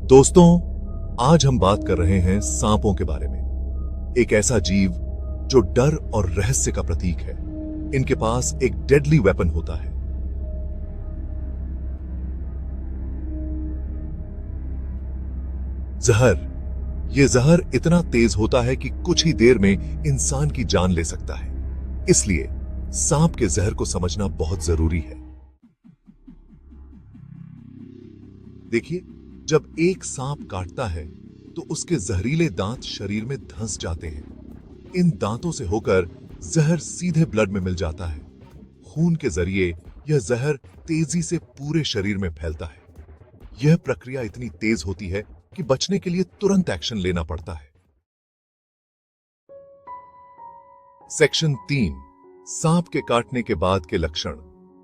दोस्तों, आज हम बात कर रहे हैं सांपों के बारे में। एक ऐसा जीव जो डर और रहस्य का प्रतीक है। इनके पास एक डेडली वेपन होता है। जहर। यह जहर इतना तेज होता है कि कुछ ही देर में इंसान की जान ले सकता है। इसलिए सांप के जहर को समझना बहुत जरूरी है। देखिए, जब एक सांप काटता है तो उसके जहरीले दांत शरीर में धंस जाते हैं। इन दांतों से होकर जहर सीधे ब्लड में मिल जाता है। खून के जरिए यह जहर तेजी से पूरे शरीर में फैलता है। यह प्रक्रिया इतनी तेज होती है कि बचने के लिए तुरंत एक्शन लेना पड़ता है। सेक्शन 3, सांप के काटने के बाद के लक्षण।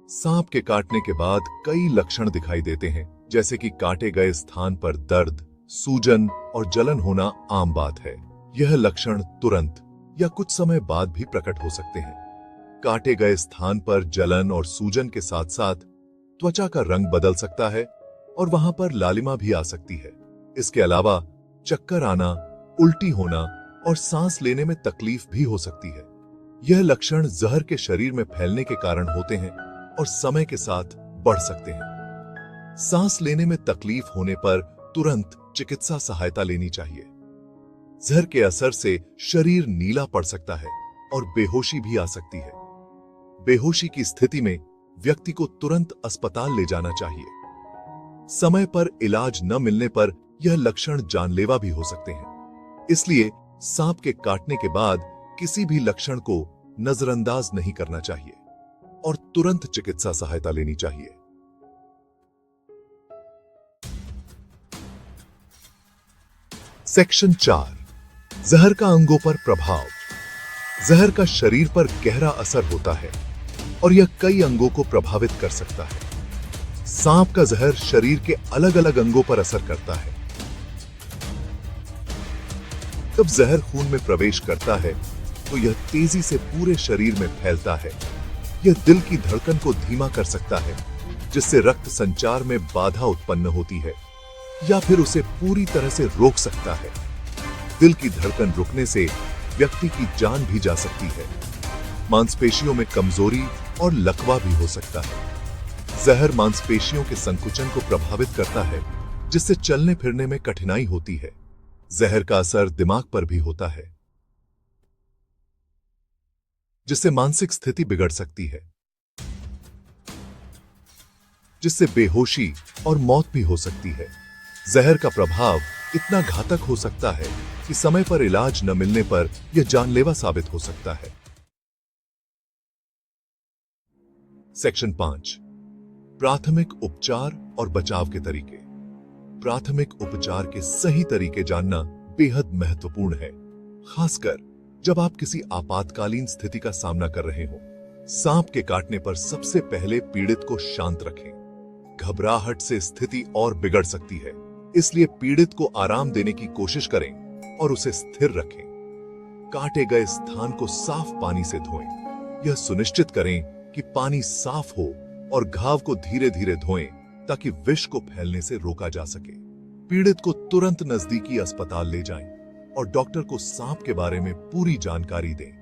सांप के काटने के बाद कई लक्षण दिखाई देते हैं, जैसे कि काटे गए स्थान पर दर्द, सूजन और जलन होना आम बात है। यह लक्षण तुरंत या कुछ समय बाद भी प्रकट हो सकते हैं। काटे गए स्थान पर जलन और सूजन के साथ साथ त्वचा का रंग बदल सकता है और वहां पर लालिमा भी आ सकती है। इसके अलावा चक्कर आना, उल्टी होना और सांस लेने में तकलीफ भी हो सकती है। यह लक्षण जहर के शरीर में फैलने के कारण होते हैं और समय के साथ बढ़ सकते हैं। सांस लेने में तकलीफ होने पर तुरंत चिकित्सा सहायता लेनी चाहिए। जहर के असर से शरीर नीला पड़ सकता है और बेहोशी भी आ सकती है। बेहोशी की स्थिति में व्यक्ति को तुरंत अस्पताल ले जाना चाहिए। समय पर इलाज न मिलने पर यह लक्षण जानलेवा भी हो सकते हैं। इसलिए सांप के काटने के बाद किसी भी लक्षण को नजरअंदाज नहीं करना चाहिए और तुरंत चिकित्सा सहायता लेनी चाहिए। सेक्शन 4, जहर का अंगों पर प्रभाव। जहर का शरीर पर गहरा असर होता है और यह कई अंगों को प्रभावित कर सकता है। सांप का जहर शरीर के अलग अलग अंगों पर असर करता है। जब जहर खून में प्रवेश करता है तो यह तेजी से पूरे शरीर में फैलता है। यह दिल की धड़कन को धीमा कर सकता है, जिससे रक्त संचार में बाधा उत्पन्न होती है, या फिर उसे पूरी तरह से रोक सकता है। दिल की धड़कन रुकने से व्यक्ति की जान भी जा सकती है। मांसपेशियों में कमजोरी और लकवा भी हो सकता है। जहर मांसपेशियों के संकुचन को प्रभावित करता है, जिससे चलने फिरने में कठिनाई होती है। जहर का असर दिमाग पर भी होता है, जिससे मानसिक स्थिति बिगड़ सकती है, जिससे बेहोशी और मौत भी हो सकती है। जहर का प्रभाव इतना घातक हो सकता है कि समय पर इलाज न मिलने पर यह जानलेवा साबित हो सकता है। सेक्शन 5, प्राथमिक उपचार और बचाव के तरीके। प्राथमिक उपचार के सही तरीके जानना बेहद महत्वपूर्ण है, खासकर जब आप किसी आपातकालीन स्थिति का सामना कर रहे हो। सांप के काटने पर सबसे पहले पीड़ित को शांत रखें। घबराहट से स्थिति और बिगड़ सकती है, इसलिए पीड़ित को आराम देने की कोशिश करें और उसे स्थिर रखें। काटे गए स्थान को साफ पानी से धोएं। यह सुनिश्चित करें कि पानी साफ हो और घाव को धीरे धीरे धोएं ताकि विष को फैलने से रोका जा सके। पीड़ित को तुरंत नजदीकी अस्पताल ले जाएं और डॉक्टर को सांप के बारे में पूरी जानकारी दें।